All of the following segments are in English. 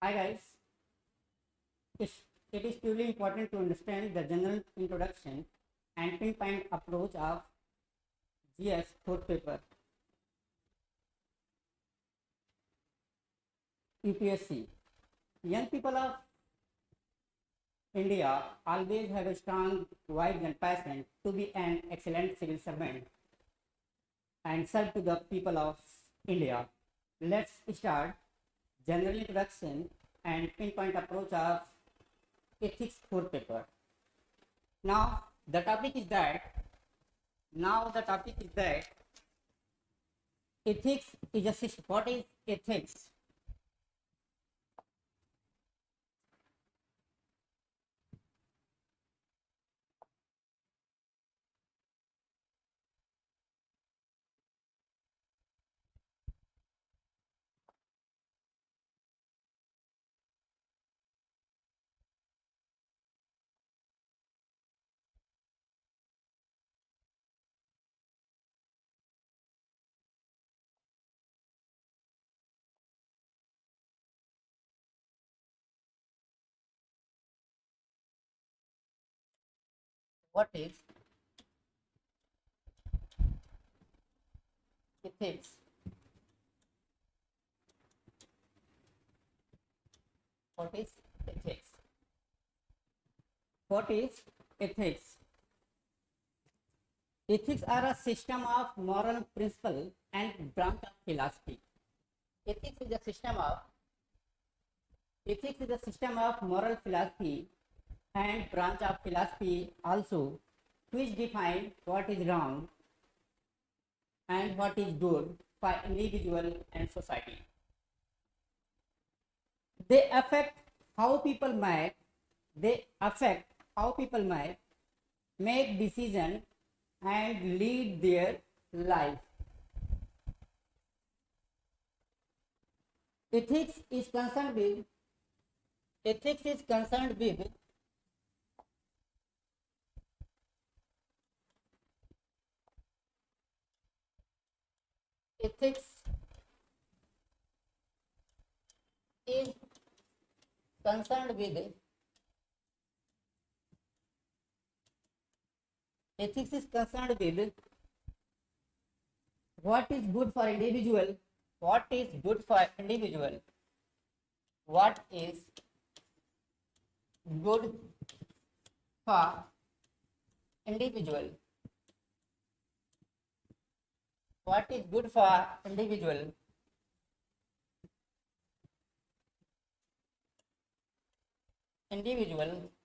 Hi guys, it's, it is truly important to understand the general introduction and pinpoint approach of GS for paper UPSC. Young people of India always have a strong vibe and passion to be an excellent civil servant and serve to the people of India. Let's start general introduction and pinpoint approach of ethics for paper. Now the topic is that ethics is a system. What is ethics? What is ethics? What is ethics? What is ethics? Ethics are a system of moral principle and branch of philosophy. Ethics is a system of moral philosophy and branch of philosophy also, which define what is wrong and what is good for individual and society. They affect how people make decisions and lead their life. Ethics is concerned with ethics is concerned with ethics is concerned with ethics is concerned with what is good for individual, what is good for individual, what is good for individual, what is good for individual,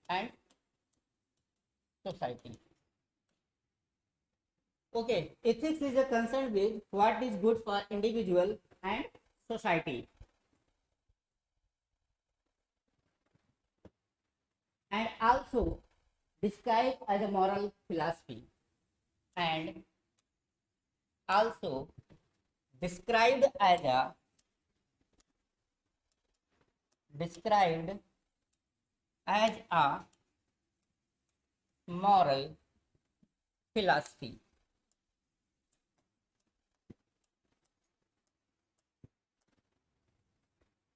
and society. Okay, ethics is a concern with what is good for individual and society, and also described as a moral philosophy, and also described as a moral philosophy.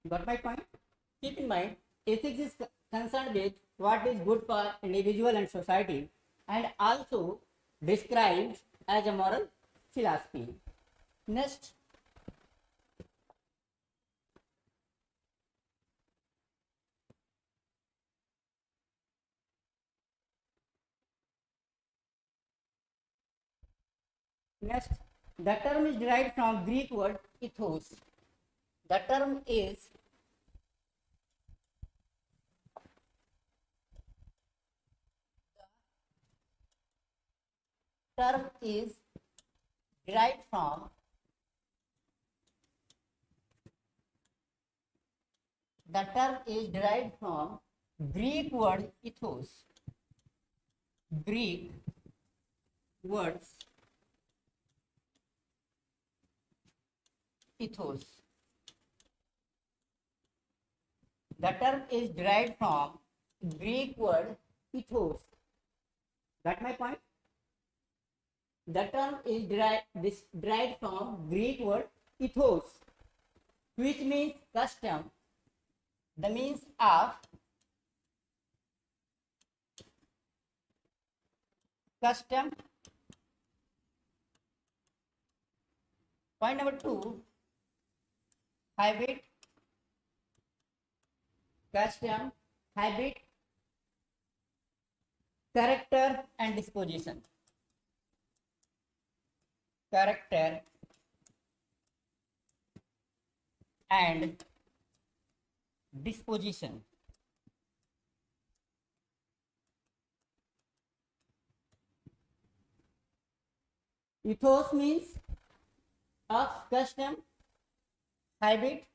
Got my point? Keep in mind, ethics is concerned with what is good for individual and society, and also described as a moral philosophy. Next, the term is derived from Greek word ethos. The term is derived from Greek word ethos. Greek words ethos. The term is derived from Greek word ethos. Got my point? The term is derived from Greek word ethos, which means custom, The means of custom. Point number 2, habit, custom, habit, character and disposition. Character and disposition. Ethos means of custom, habit,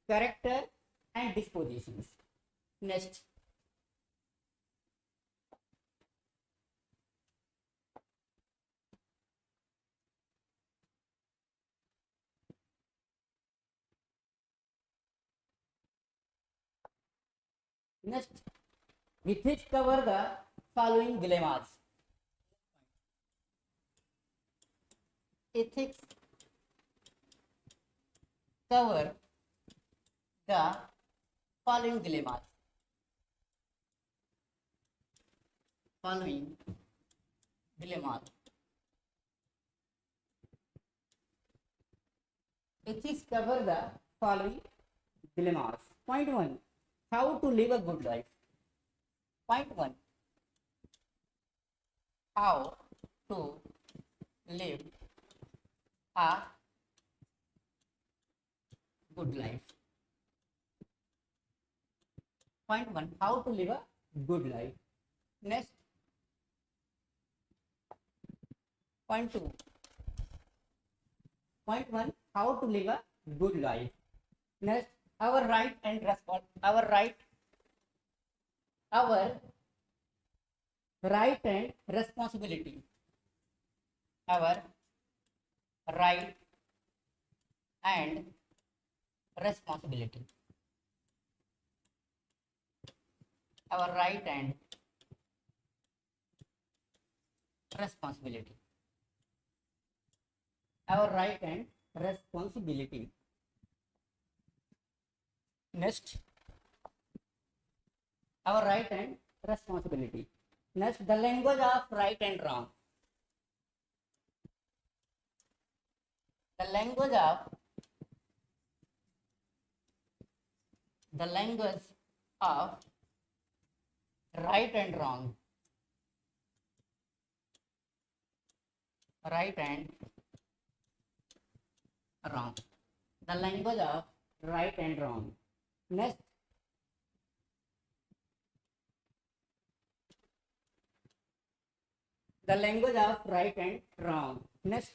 character and dispositions. Next, ethics cover the following dilemmas. Ethics cover the following dilemmas. Following dilemmas. Ethics cover the following dilemmas. Point 1, how to live a good life. Point 1, how to live a good life. Point 1, how to live a good life. Next, point 2, point 1, how to live a good life. Next, our right and responsibility. Our right and responsibility. Our right and responsibility. Our right and responsibility. Next, our right and responsibility. Next, the language of right and wrong. The language of right and wrong. Right and wrong. The language of right and wrong. Next, the language of right and wrong. Next,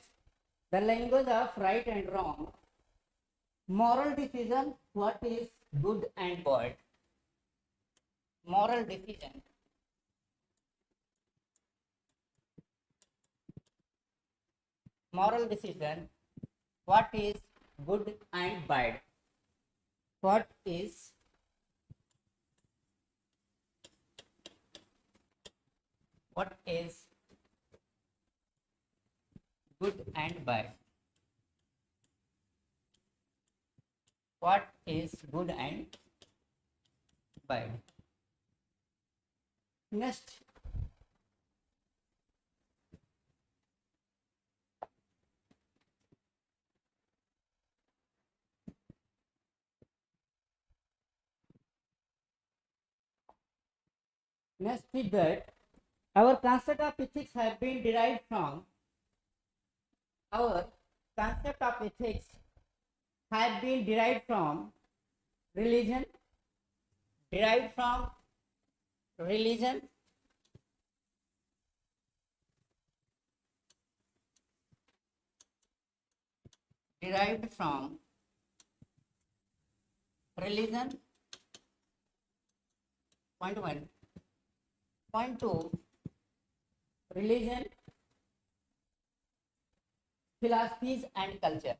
the language of right and wrong. Moral decision, what is good and bad. Moral decision. Moral decision, what is good and bad. What is good and bad. What is good and bad. Next, is that our concept of ethics have been derived from religion, derived from religion, derived from religion. Point 1. Point 2, religion, philosophies and culture.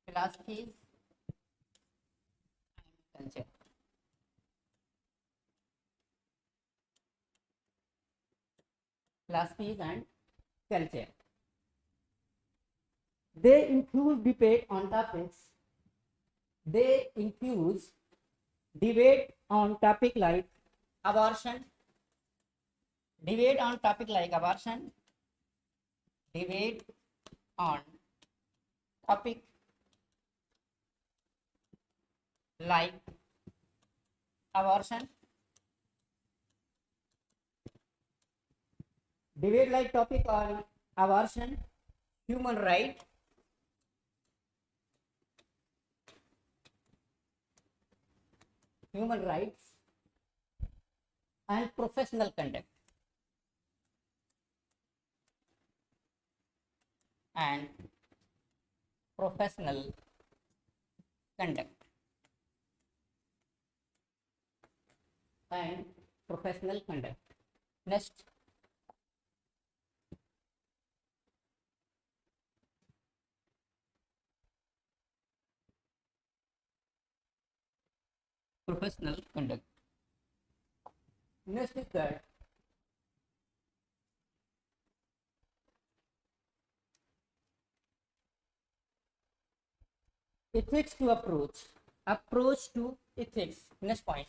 Philosophies and culture. Philosophies and culture. They infuse debate on topics. They infuse debate on topic like abortion, debate on topic like abortion, debate on topic like abortion, debate like topic on abortion, human right, human rights, and professional conduct. And professional conduct. And professional conduct. Next, professional conduct. Next is that ethics to approach to ethics. Next point.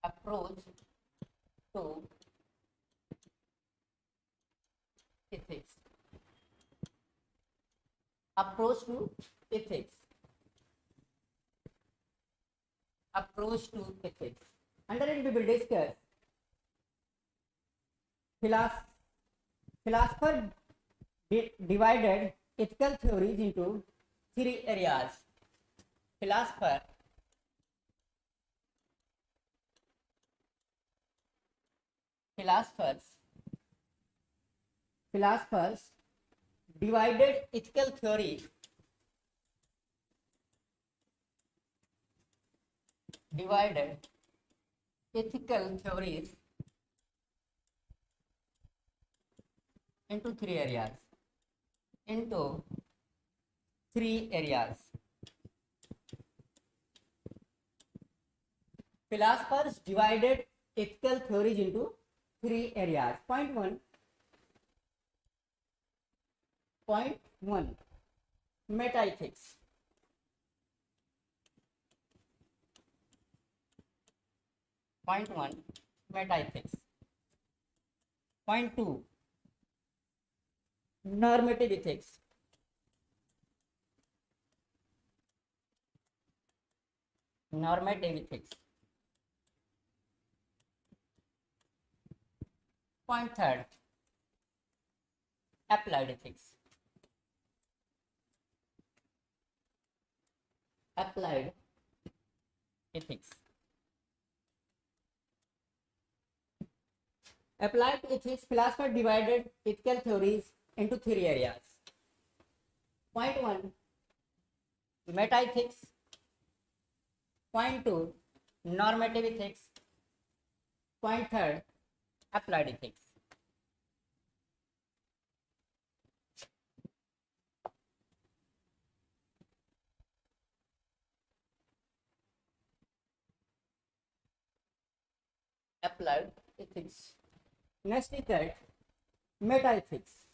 Approach to ethics. Approach to ethics. Approach to ethics. Under it we will discuss philosopher divided ethical theories into three areas. Philosophers divided ethical theories into three areas. Philosophers divided ethical theories into three areas. Point one, metaethics. Point one, metaethics. Point two, normative ethics. Point third, applied ethics. Applied ethics. Applied ethics, philosophers divided ethical theories into three areas. Point one, metaethics. Point two, normative ethics. Point third, applied ethics. Applied ethics. Next is that metaethics.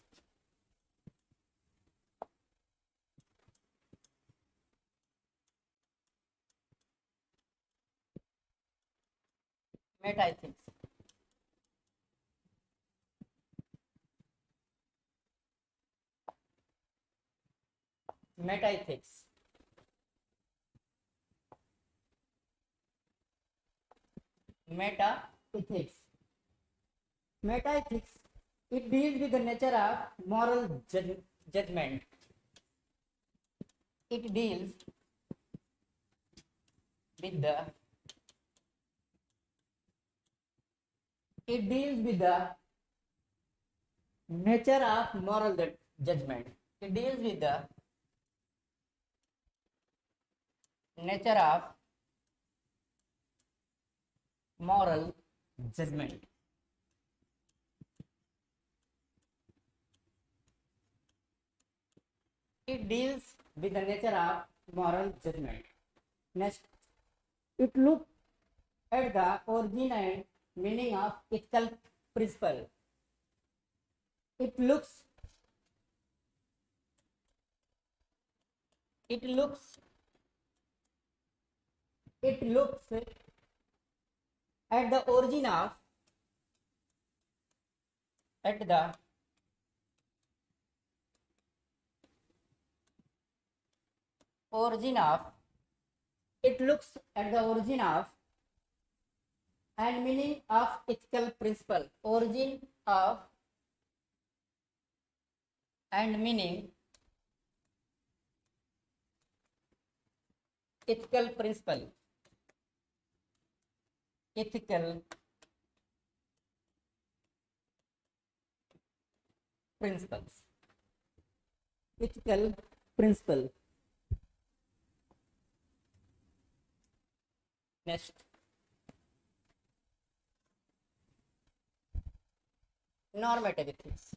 Metaethics. Metaethics. Metaethics. Metaethics, it deals with the nature of moral judgment. It deals with the nature of moral judgment. It deals with the nature of moral judgment. It deals with the nature of moral judgment. Next, it looks at the origin and meaning of ethical principle. It looks it looks it looks at the origin of at the origin of it looks at the origin of and meaning of ethical principle. Origin of and meaning ethical principle. Ethical principles. Ethical principle. Next, normative ethics.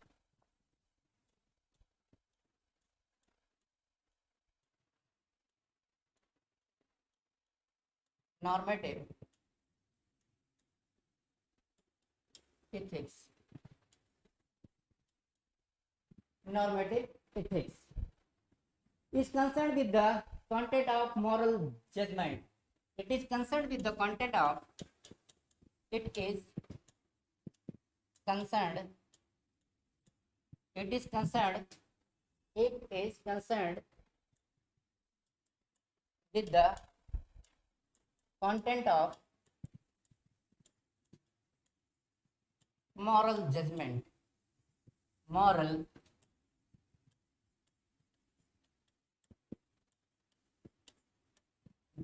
Normative ethics. Normative ethics is concerned with the content of moral judgment. It is concerned with the content of it is concerned it is concerned with the content of moral judgment. Moral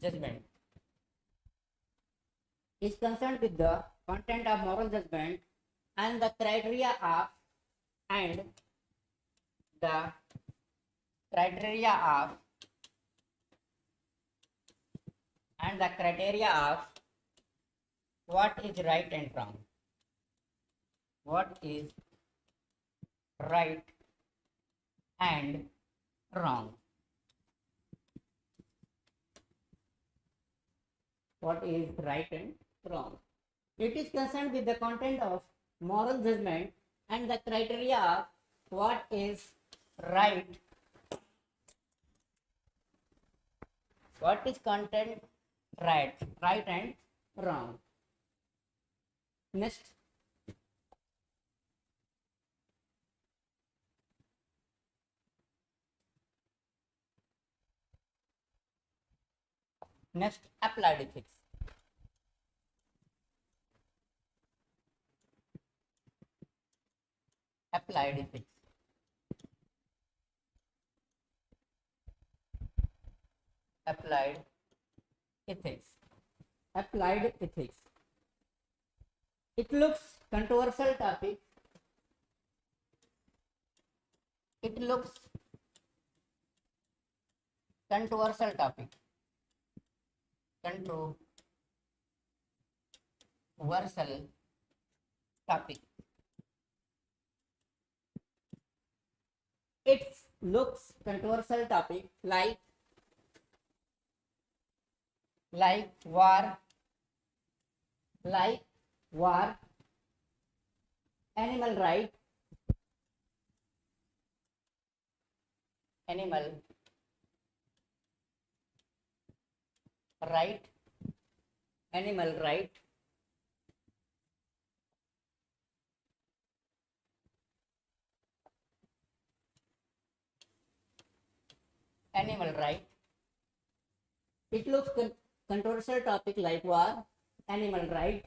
judgment is concerned with the content of moral judgment and the criteria of the criteria of what is right and wrong. What is right and wrong. What is right and wrong. It is concerned with the content of moral judgment and the criteria of what is right, what is content right and wrong. Next, applied ethics. Applied ethics. Applied ethics. Applied ethics. It looks controversial topic. It looks controversial topic. Controversial topic. It looks controversial topic like war, animal right, animal right, animal right, animal right. It looks controversial topic like war, animal right,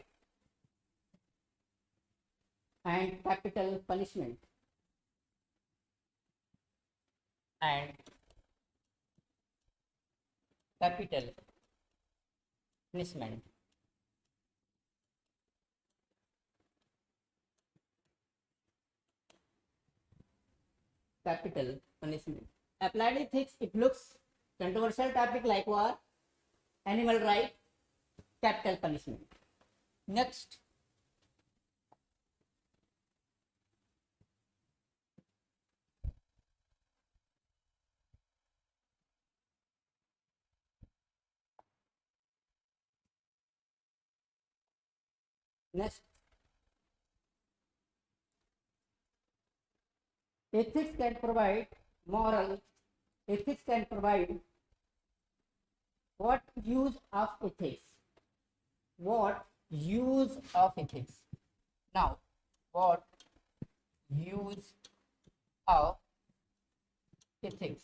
and capital punishment. And capital punishment. Capital punishment. Applied ethics, it looks controversial topic like war, animal right, capital punishment. Next, Ethics can provide moral. Ethics can provide what use of ethics? What use of ethics? Now, what use of ethics?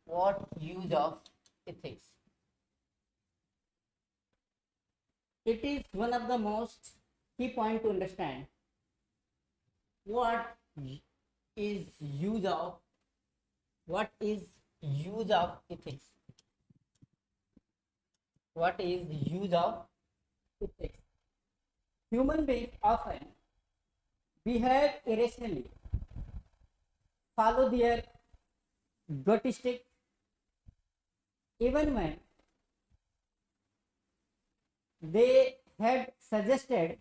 What use of ethics? It is one of the most key point to understand. What is use of ethics? What is use of ethics? Human beings often behave irrationally, follow their gut instinct, even when they had suggested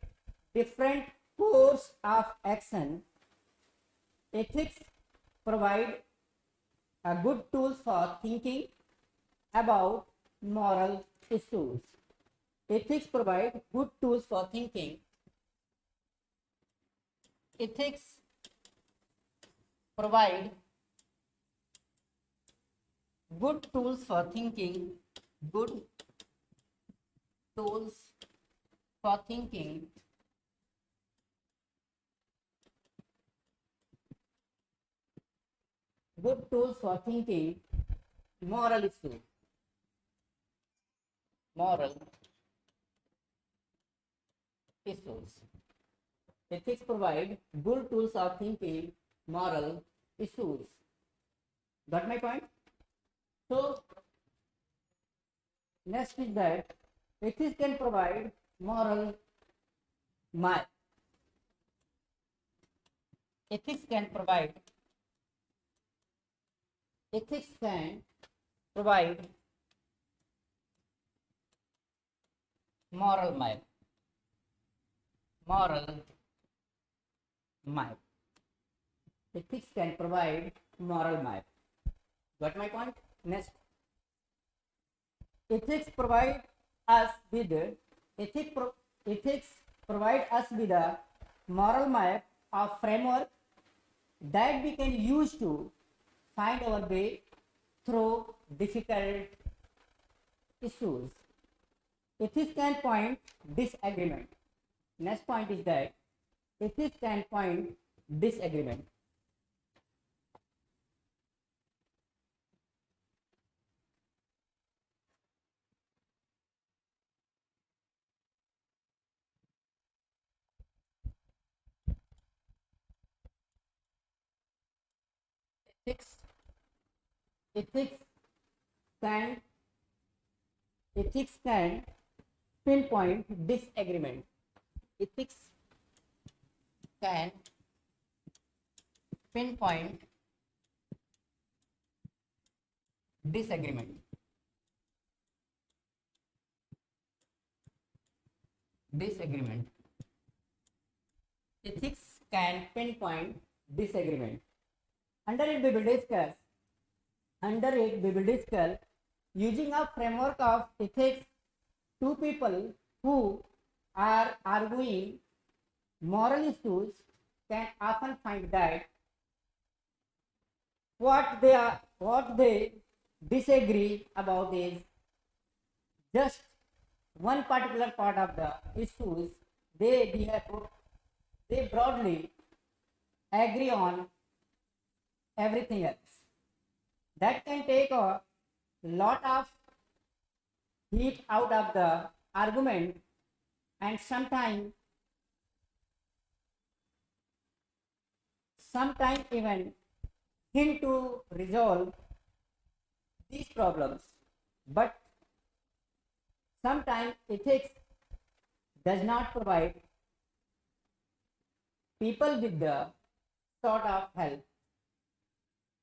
different course of action. Ethics provide a good tools for thinking about moral issues. Ethics provide good tools for thinking. Ethics provide good tools for thinking. Good tools for thinking. Good tools for thinking moral issues. Moral issues. Ethics provide good tools of thinking moral issues. Got my point? So, next is that ethics can provide moral map. Ethics can provide moral map. Moral map. Ethics can provide moral map. Got my point? Next. Ethics provide us with a moral map of framework that we can use to find our way through difficult issues. Ethics can point disagreement. Next point is that ethics can point disagreement. Ethics can pinpoint disagreement. Ethics can pinpoint disagreement. Disagreement. Ethics can pinpoint disagreement. Under it we will discuss using a framework of ethics. Two people who are arguing moral issues can often find that what they disagree about is just one particular part of the issues. They broadly agree on everything else. That can take a lot of heat out of the argument, and sometimes even hint to resolve these problems. But sometimes ethics does not provide people with the sort of help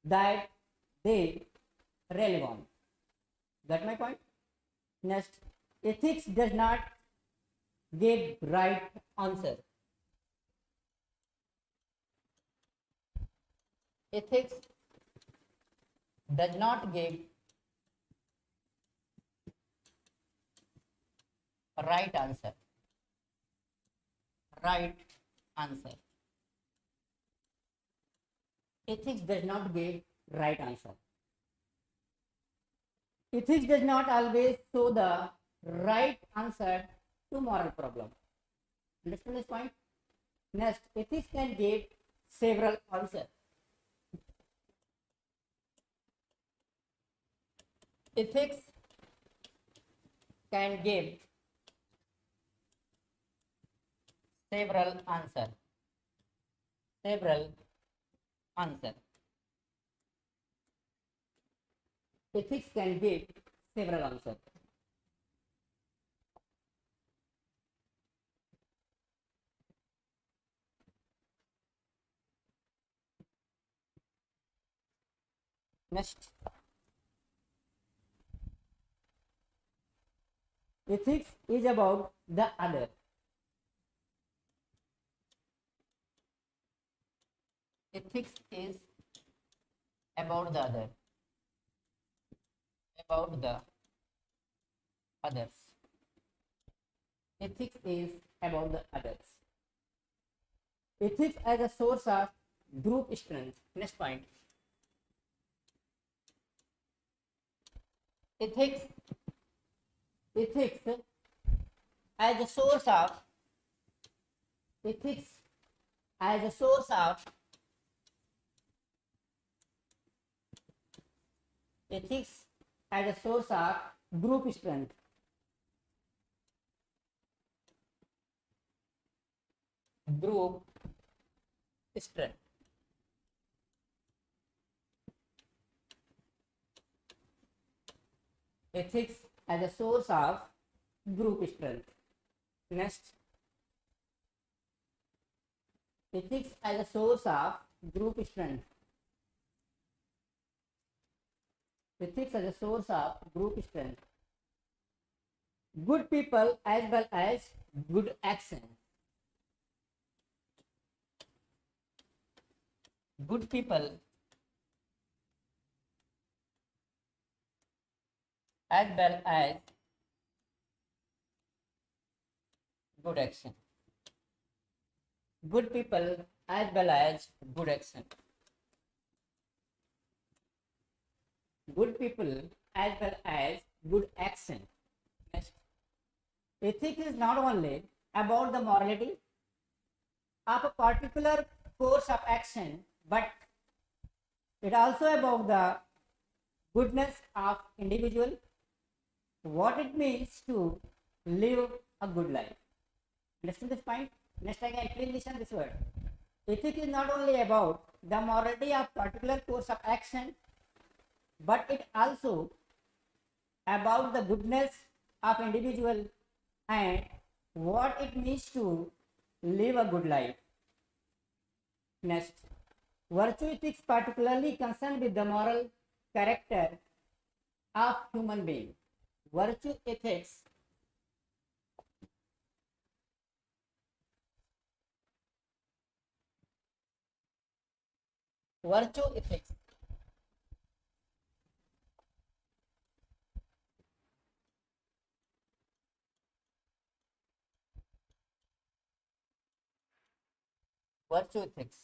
that they really want. Got my point? Next, ethics does not give right answer. Ethics does not give right answer. Right answer. ethics does not give right answer. Ethics does not always show the right answer to moral problem. Understand this point? Next, ethics can give several answers. Ethics can give several answers. Several answers. Ethics can give several answers. Next, ethics is about the other. Ethics is about the other. About the others. Ethics is about the others. Ethics as a source of group strength. Next point. Ethics as a source of ethics as a source of ethics as a source of group strength. Group strength. Ethics as a source of group strength. Next, ethics as a source of group strength. Ethics as a source of group strength. Good people as well as good action. Good people as well as good action. Good people as well as good action. Good people as well as good action. Next, ethics is not only about the morality of a particular course of action, but it also about the goodness of individual, what it means to live a good life. Understand this point? Next again, please listen this word. Ethics is not only about the morality of particular course of action, but it also about the goodness of individual and what it means to live a good life. Next, virtue ethics particularly concerned with the moral character of human being. Virtue ethics virtue ethics virtue ethics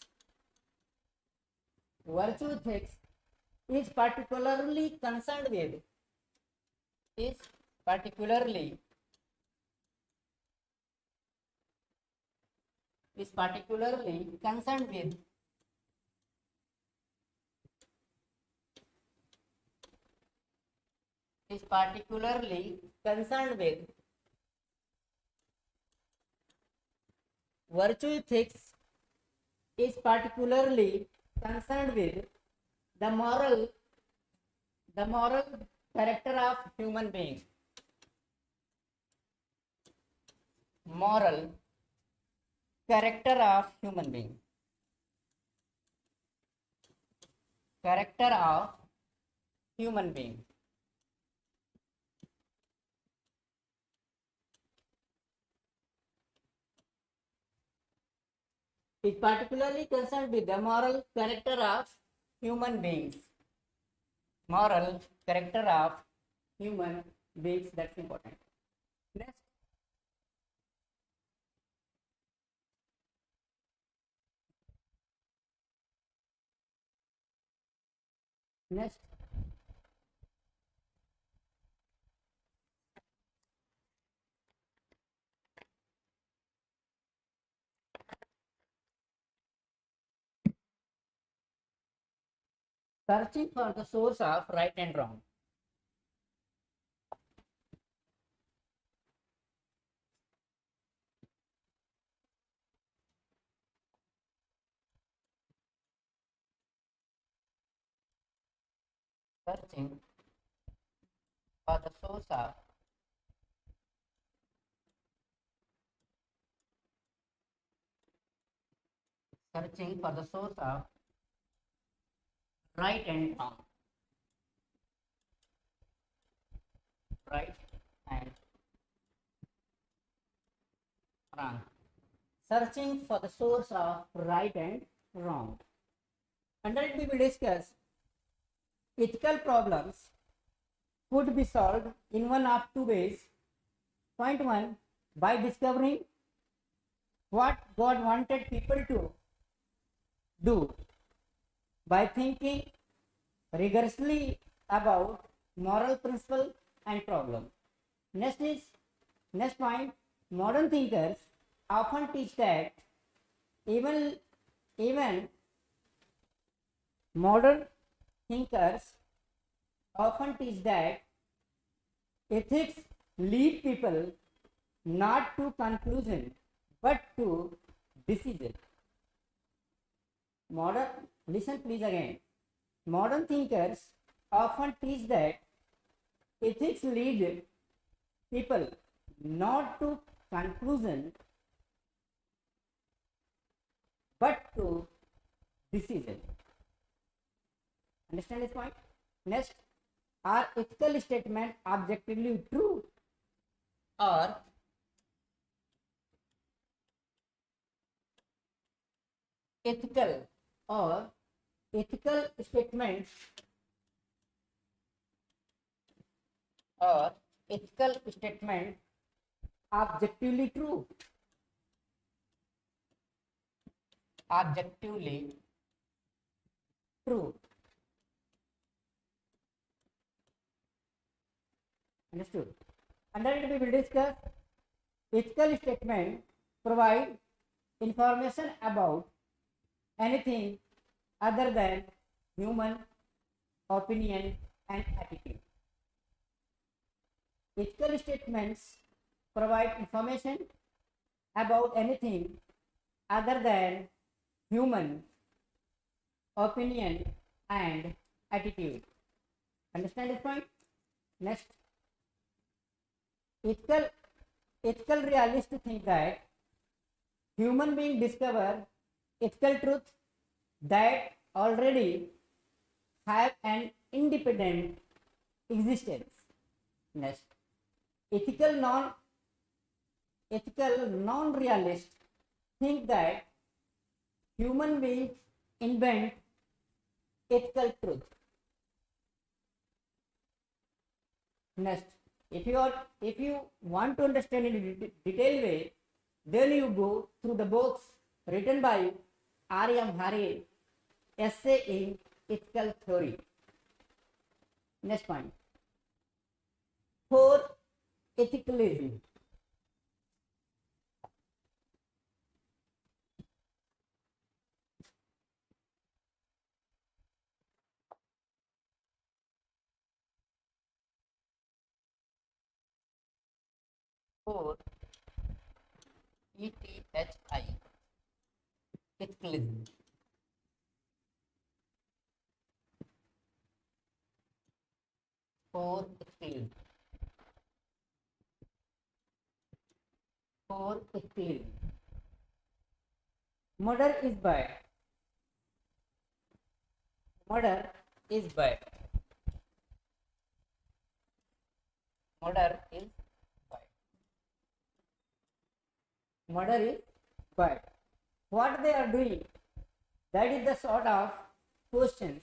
virtue ethics is particularly concerned with is particularly is particularly concerned with is particularly concerned with virtue ethics is particularly concerned with the moral character of human beings. Moral character of human being. Character of human being. Is particularly concerned with the moral character of human beings. Moral character of human beings, that's important. Next, Next, searching for the source of right and wrong. Searching for the source of searching for the source of right and wrong. Right and wrong. Searching for the source of right and wrong. Under it we will discuss ethical problems could be solved in one of two ways. Point 1, by discovering what God wanted people to do, by thinking rigorously about moral principle and problem. Next point, modern thinkers often teach that even modern thinkers often teach that ethics lead people not to conclusion but to decision. Listen please again. Modern thinkers often teach that ethics lead people not to conclusion but to decision. Understand this point? Next, are ethical statements objectively true or ethical statements or ethical statement objectively true? Objectively true. Understood? Under it we will discuss ethical statement provide information about anything other than human opinion and attitude. Ethical statements provide information about anything other than human opinion and attitude. Understand this point? Next, ethical realists think that human beings discover ethical truth that already have an independent existence. Next, ethical non-realists think that human beings invent ethical truth. Next, if you want to understand in a detailed way, then you go through the books written by R.M. Hare, Essay in Ethical Theory. Next point. For ethicalism. For ETHI, ethicalism. For ethicalism. For ethicalism. Murder is bad. Murder is bad. Murder is bad. Murder is bad. What they are doing, that is the sort of questions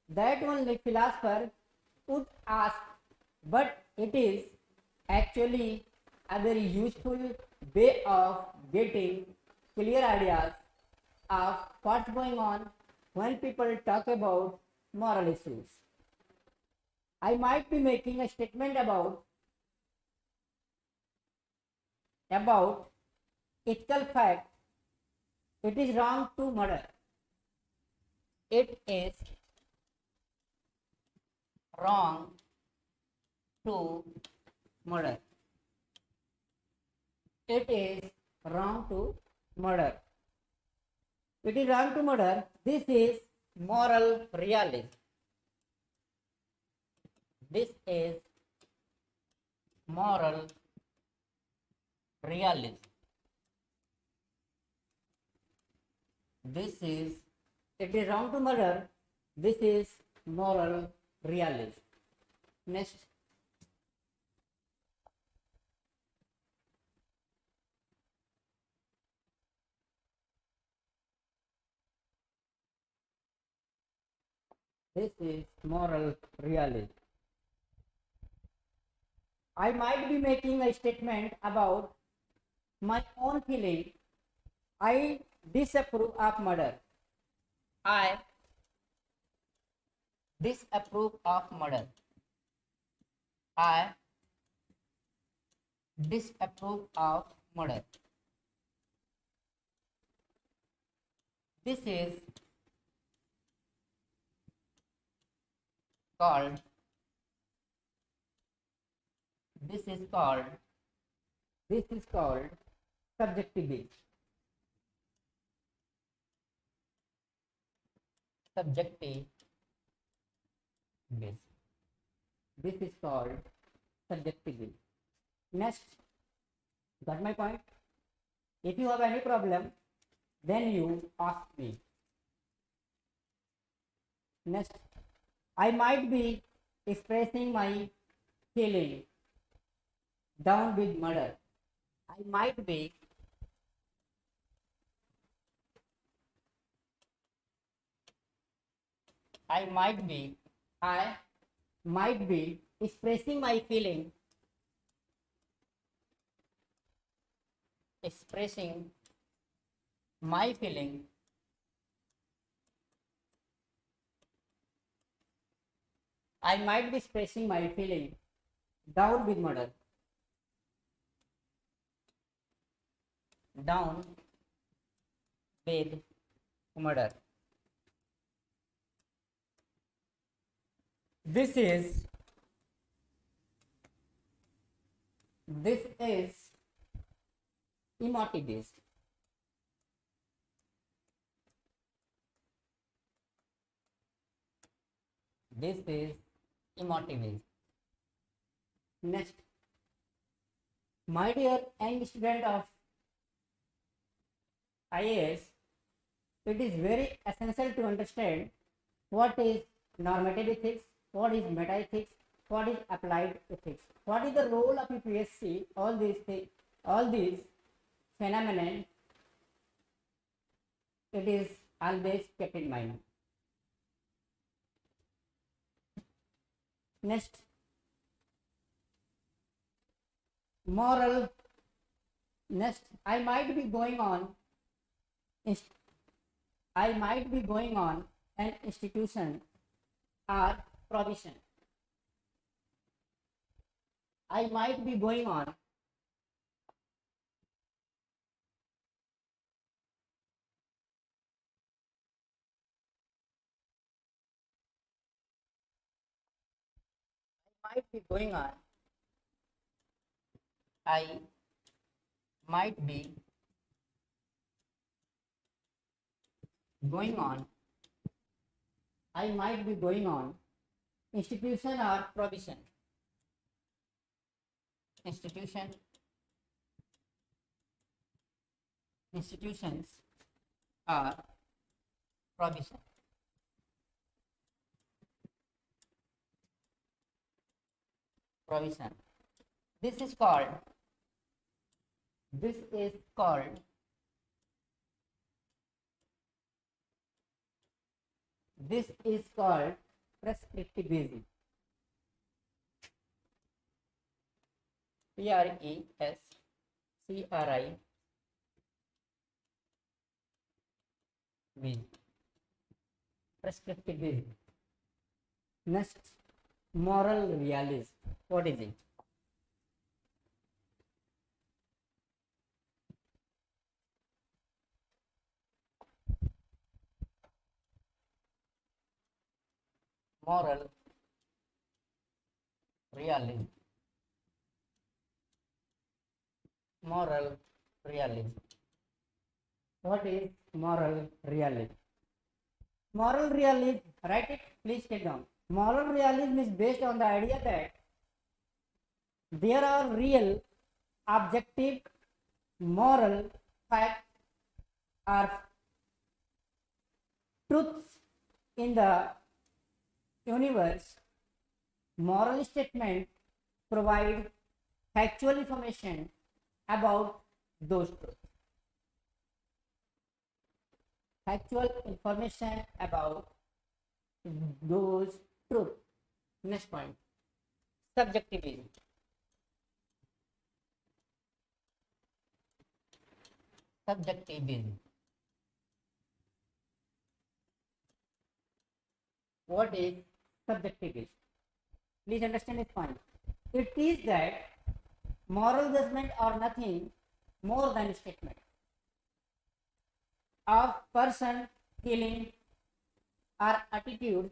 that only philosopher would ask, but it is actually a very useful way of getting clear ideas of what's going on when people talk about moral issues. I might be making a statement about ethical fact. It is wrong to murder. It is wrong to murder. It is wrong to murder. It is wrong to murder. This is moral realism. This is moral realism. It is wrong to murder. This is moral realism. Next. This is moral realism. I might be making a statement about my own feeling. I disapprove of murder. I disapprove of murder. I disapprove of murder. This is called subjectivism. Subjectivism. This is called subjectivism. Next, got my point? If you have any problem, then you ask me. Next, I might be expressing my feeling down with murder. I might be expressing my feeling I might be expressing my feeling down with murder. Down with murder. This is Emotivism. This is Emotivism. Next, my dear young student of IAS, it is very essential to understand what is normative ethics, what is meta-ethics, what is applied ethics, what is the role of UPSC, all these phenomena, it is always kept in mind. Next, I might be going on an institution or provision. I might be going on I might be going on institution or provision. Institutions or provision. This is called prescriptivism. Prescriptivism. Next, moral realism. What is it? Moral realism. Moral realism. What is moral realism? Moral realism, write it, please take down. Moral realism is based on the idea that there are real, objective, moral facts or truths in the universe. Moral statements provide factual information about those truths. Factual information about those truths. Next point, subjectivism. Subjectivism. What is subjectivism? Please understand this point. It is that moral judgment are nothing more than a statement of person feeling or attitude.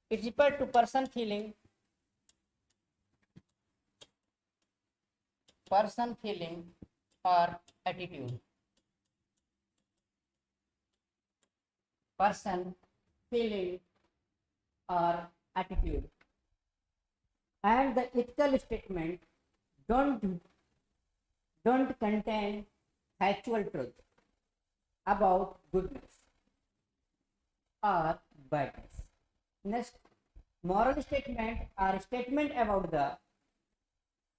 It refers to person feeling or attitude. Person feeling or attitude. And the ethical statement don't contain factual truth about goodness or badness. Next, moral statement are statement about the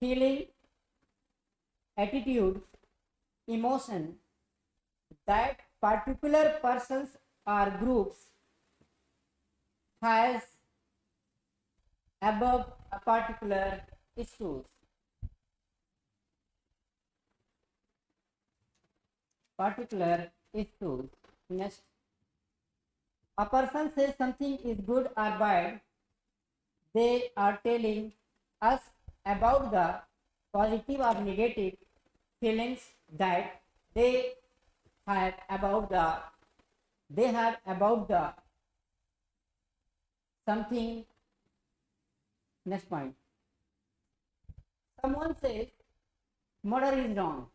feeling, attitudes, emotion that particular persons or groups has above a particular issues. Next, a person says something is good or bad, they are telling us about the positive or negative feelings that they have about the something. Next point, someone says murder is wrong,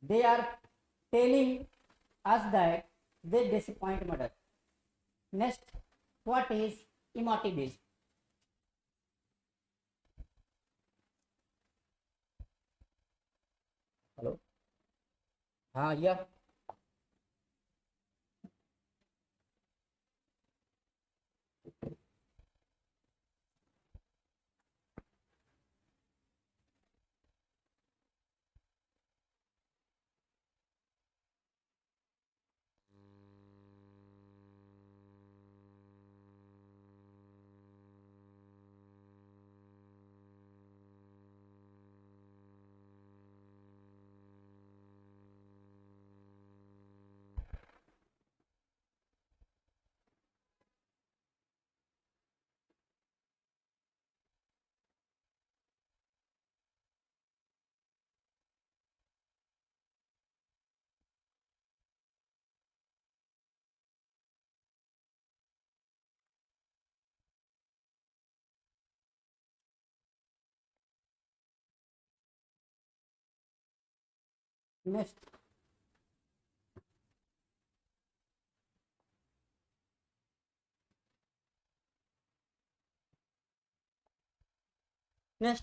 they are telling us that they disappoint murder. Next, what is emotivism? Hello? Yeah. Next,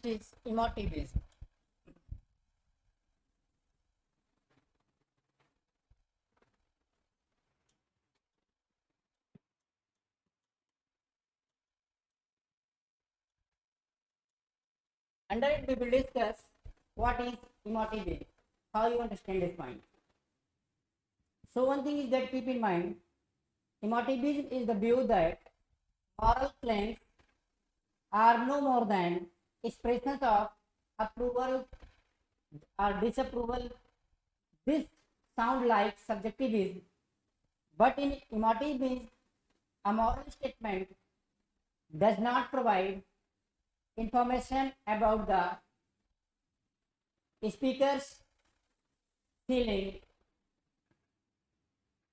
is emotivism. Under it we will discuss what is emotivism, how you understand this point. So one thing is that keep in mind, emotivism is the view that moral claims are no more than expressions of approval or disapproval. This sound like subjectivism, but in emotivism, a moral statement does not provide information about the speaker's feeling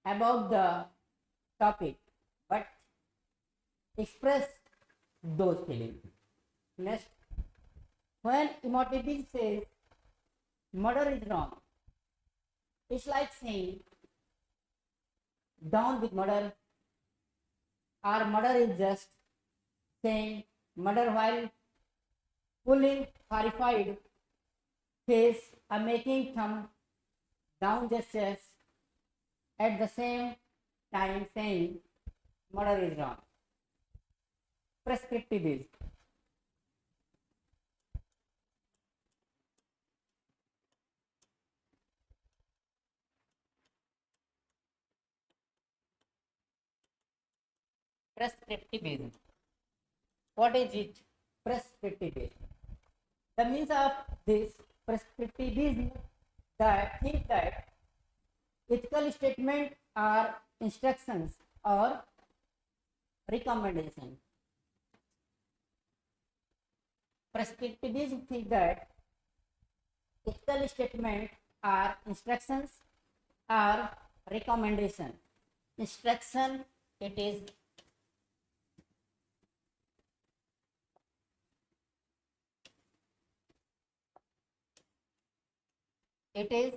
about the topic, but express those feelings. Next, when Emotivism says murder is wrong, it's like saying down with murder, or murder is just saying murder while pulling horrified face or making thumb down gestures at the same time saying murder is wrong. Prescriptivism. Prescriptivism. What is it? Prescriptivism. The means of this prescriptivism that think that ethical statement are instructions or recommendation. Prescriptivism think that ethical statement are instructions or recommendation. Instruction, it is it is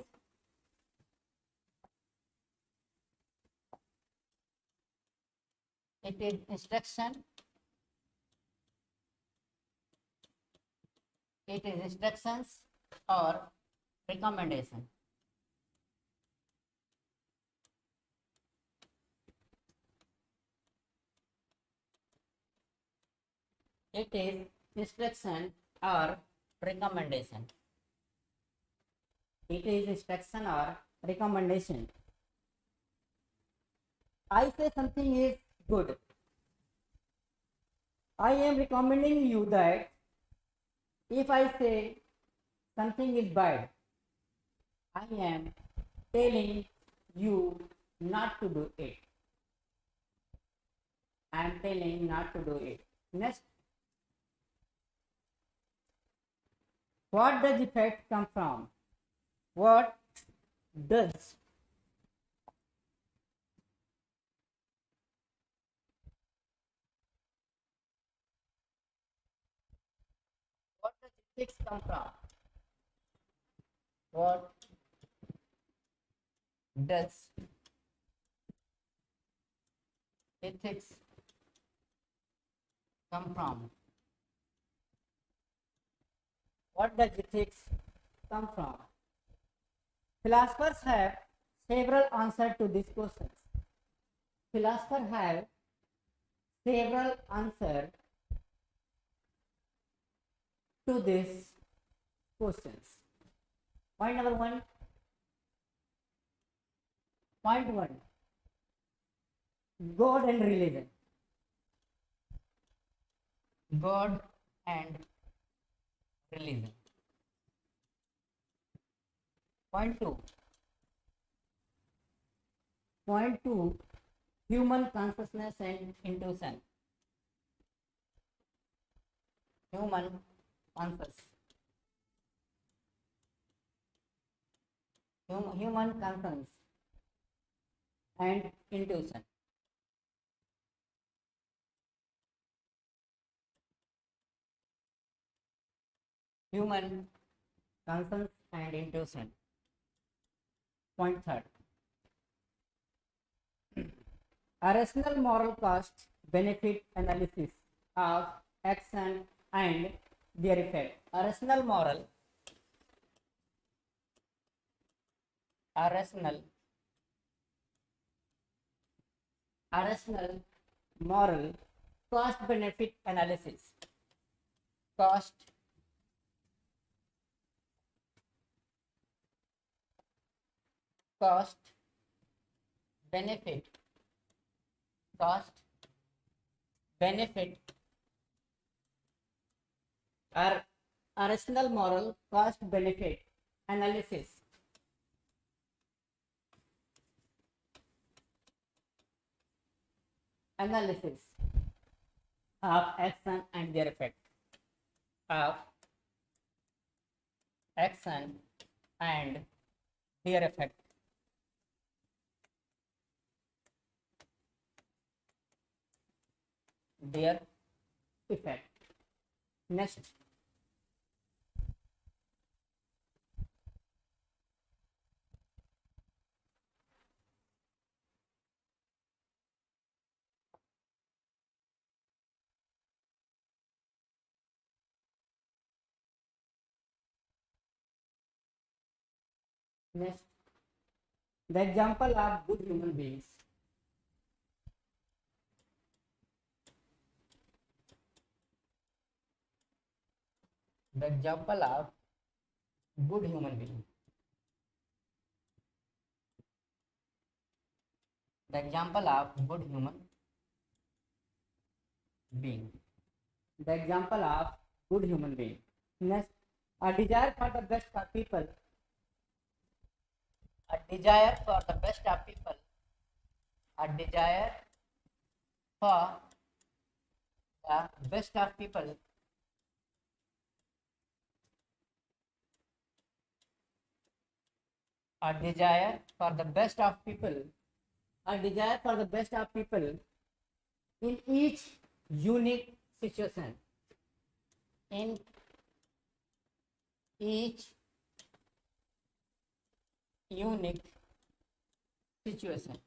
instruction, it is instructions or recommendation. It is instruction or recommendation. It is instruction or recommendation. I say something is good. I am recommending you that if I say something is bad, I am telling you not to do it. I am telling not to do it. Next, what does effect come from? What does ethics come from? What does ethics come from? What does ethics come from? Philosophers have several answers to these questions. Philosophers have several answers to these questions. Point number one. Point one. God and religion. God and religion. Point two. Point two. Human consciousness and intuition. Human conscious. Human conscience and intuition. Human conscience and intuition. Point third. A rational moral cost benefit analysis of action and their effect. A rational moral moral cost benefit analysis. Cost benefit or a rational moral cost benefit analysis of action and their effect, of action and their effect. Their effect. Next, next, the example of good human beings. The example of good human being. The example of good human being. The example of good human being. Next, a desire for the best for people. A desire for the best of people. A desire for the best of people. A desire for the best of people. A desire for the best of people in each unique situation. In each unique situation.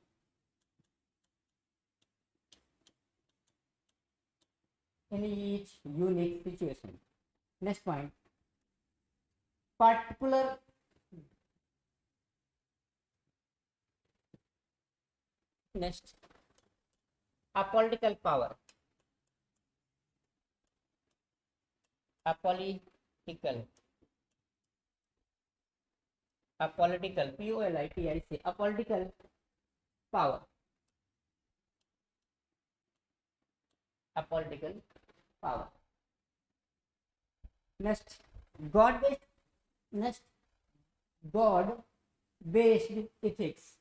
In each unique situation. Next point. Particular next. A political power. A political. A political. P-O-L-I-T-I-C. A political power. A political power. Next, God based. Next, God based ethics.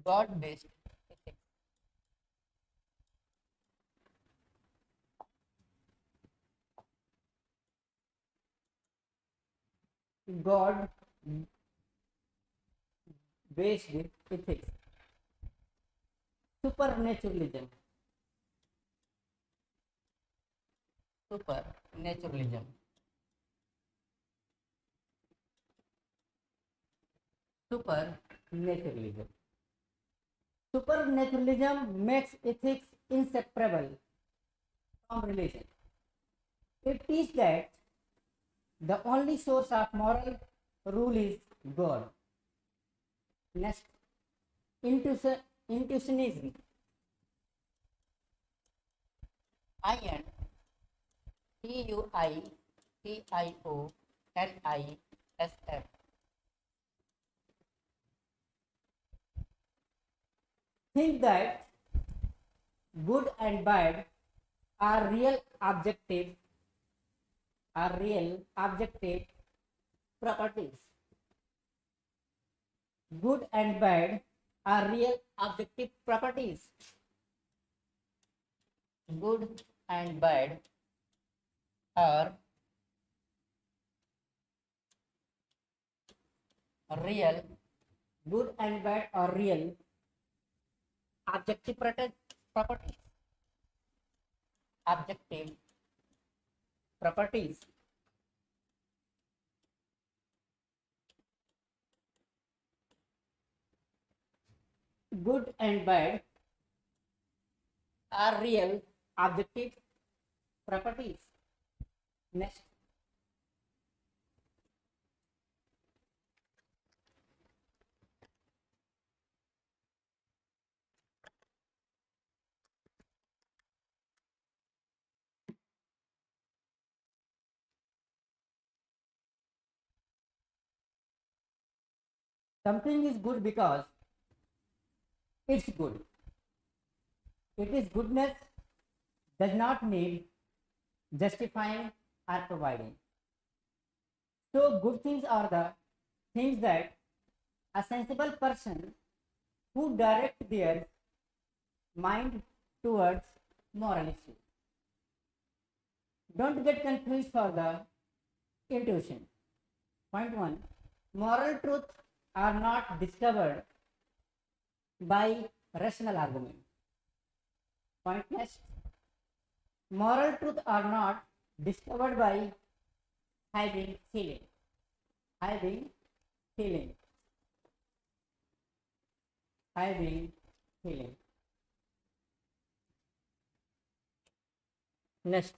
God based ethics. God based ethics. Supernaturalism. Supernaturalism. Supernaturalism. Supernaturalism makes ethics inseparable from religion. It teaches that the only source of moral rule is God. Next, intuitionism. Intuitionism. Think that good and bad are real objective properties. Good and bad are real objective properties. Good and bad are real. Good and bad are real objective properties. Objective properties. Good and bad are real objective properties. Next, something is good because it's good. It is goodness does not need justifying or providing. So good things are the things that a sensible person who direct their mind towards moral issues. Don't get confused for the intuition. Point 1. Moral truth are not discovered by rational argument. Point next. Moral truth are not discovered by having feeling. Having feeling. Having feeling. Next.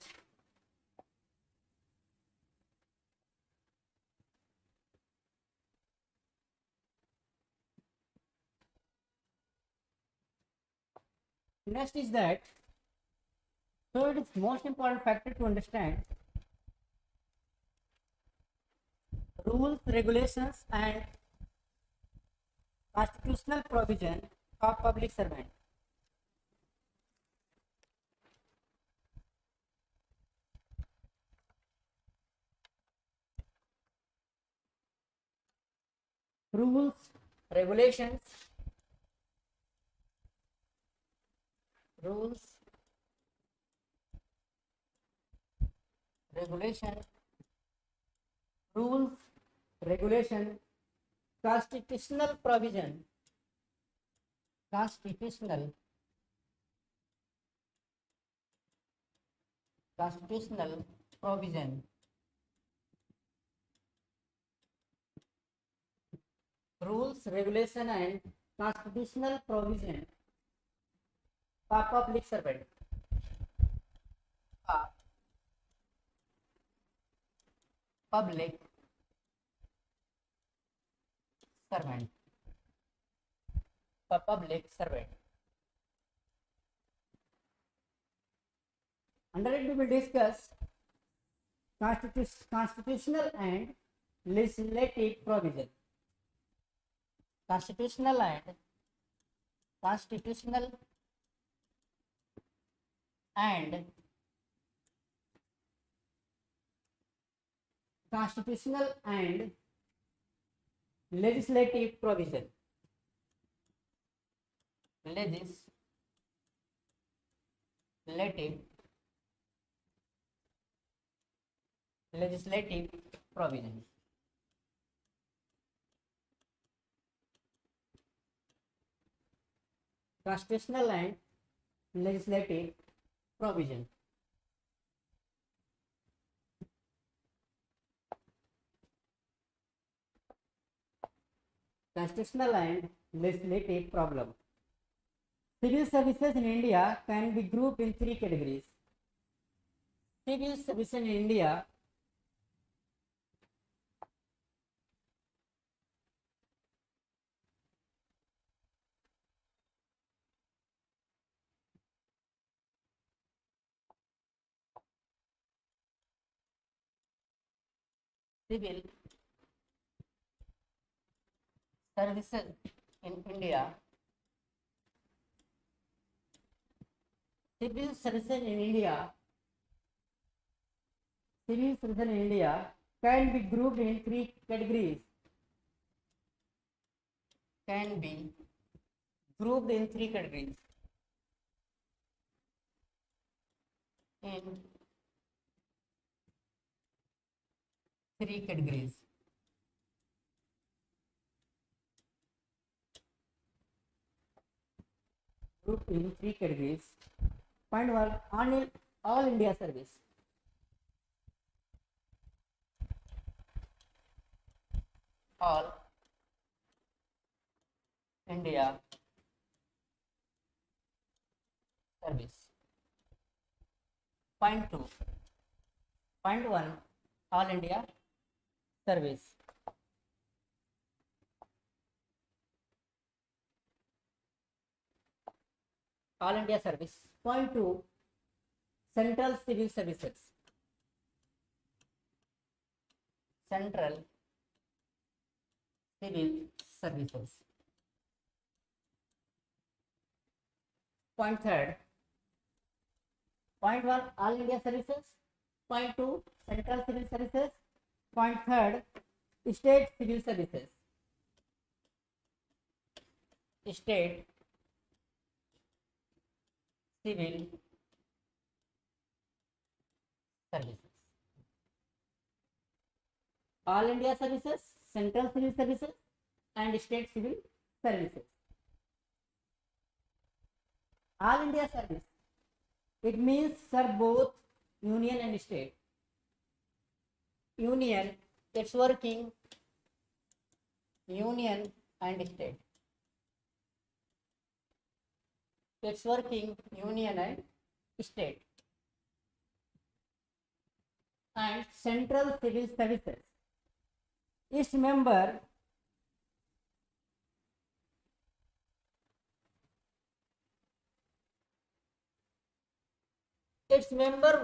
Next is that, so it is most important factor to understand rules, regulations and constitutional provision of public servant. Rules, regulations, rules, regulation, rules, regulation, constitutional provision, constitutional provision, rules, regulation and constitutional provision for public servant. Public servant. For public servant. Under it we will discuss constitutional and legislative provision. Constitutional and legislative provision. Legislative provision. Constitutional and legislative provision. Constitutional and legislative problem. Civil services in India can be grouped in three categories. Civil services in India civil services in India. Civil services in India. Civil services in India can be grouped in three categories. Can be grouped in three categories. In three categories. Grouped in three categories. Point 1, all India service. All India service. Point 2. Point 1, all India service. All India service. Point 2, central civil services. Central civil services. Point 3, Point 1, all India services. Point 2, central civil services. Point 3, state civil services. State civil services. All India services, central civil services, and state civil services. All India service, it means serve both union and state. Union, it's working union and state. It's working union and state. And central civil services, its member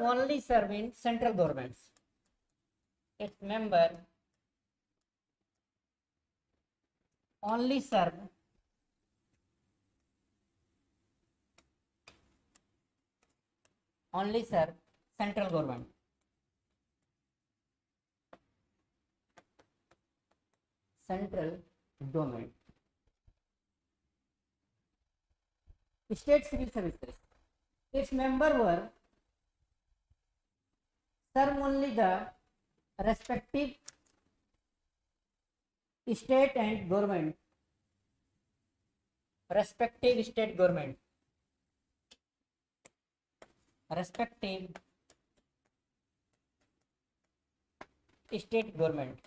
only serve in central governments. Its member only serve central government. Central government. State civil services, its member were serve only the respective state and government. Respective state government. Respective state government.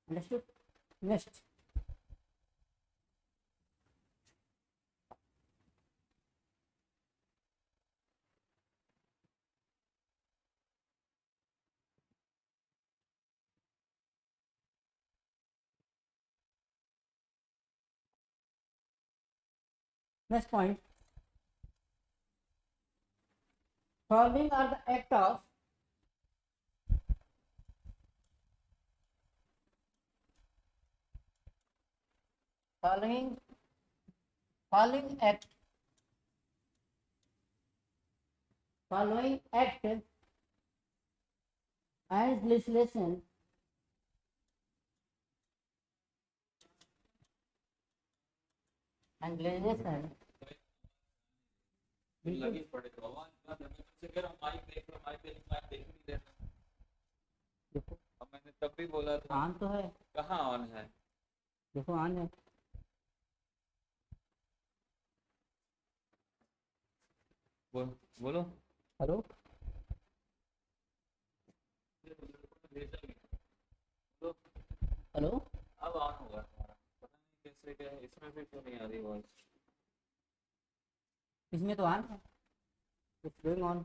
Understood? Next. Next point. Following are the act of following act and legislation लगी पड़े तो आवाज से कह रहा हूं mic देख लो mic देख नहीं देना। देखो अब मैंने तब भी बोला था ऑन तो है, कहाँ ऑन है। देखो ऑन है। बोलो हेलो हेलो अब ऑन होगा तुम्हारा, पता नहीं कैसे क्या है, इसमें भी क्यों नहीं आ रही वॉइस। इसमें तो ऑन है, इट्स गोइंग ऑन।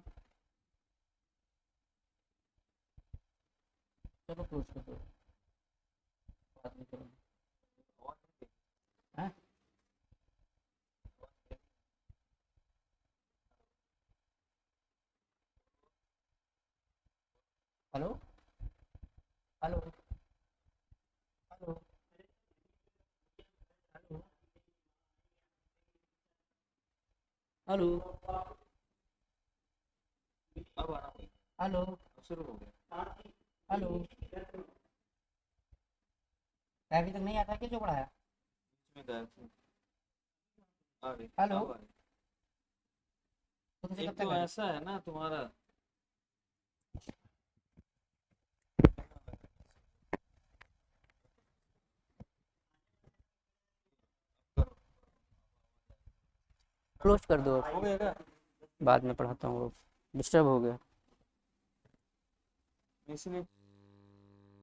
चलो क्लोज कर दो, बात नहीं करो। हाँ हेलो हेलो हेलो हेलो अब आना हेलो शुरू हो गया। हेलो अभी तक नहीं आता क्या जो पढ़ाया? इसमें गायब थी। आ रही हेलो अब आ रही। तो तुझे एक कब तक तो आएगा? ऐसा है ना तुम्हारा क्लोज कर दो, हो गया क्या? बाद में पढ़ाता हूँ, डिस्टर्ब हो गया। इसलिए